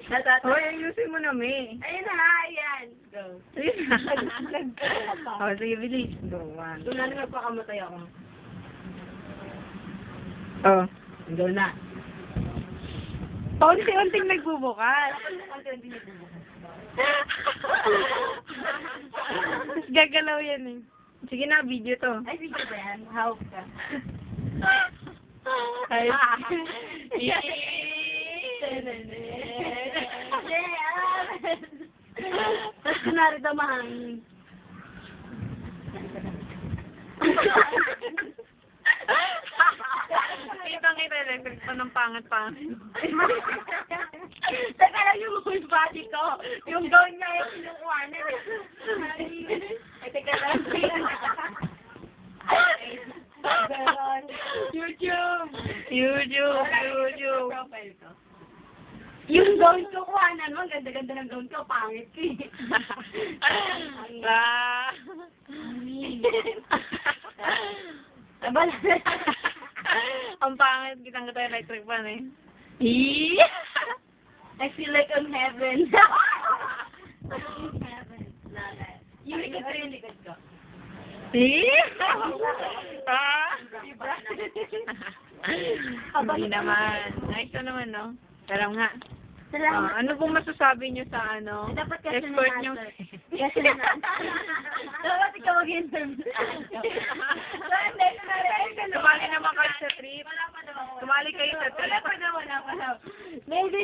Hoy, ayusin mo na, May. Ayun na nga, ayan. Go. Oh, sige, bilis. Go, one. Doon na nagpakamatay ako. Oh. Go na. Paunti-unting nagbubukas. Konti-konti nagbubukas. Tapos gagalaw yan eh. Sige na, video to. Ay, sige ba yan? Hawak ka. Ay. Yeah. Tapos kunwari daw mahangin. Kitang-kita electric pa ng pangat-pangat. Teka lang yung whole body ko. Yung gown niya yung kinukuhanan. Ay, teka lang. YouTube! YouTube! Profile ko. Yung gown ko kuhanan mo, ganda-ganda ng gown ko, pangit ko eh. Ah. Abala. Ang pangit, kitang-kita electric pan eh. I feel like I'm heaven. Heaven. Yung likod ko, yung likod ko. Ah. Diba? Hindi naman. Nice na naman, no? Pero nga. Salamat. Ano pong masasabi niyo sa ano? Dapat kasi Expert na niyo. Kasi na. Dapat ikaw mag-interview. Sumali naman kayo sa trip. Wala pa daw. Sumali kayo sa trip. Wala pa daw. Maybe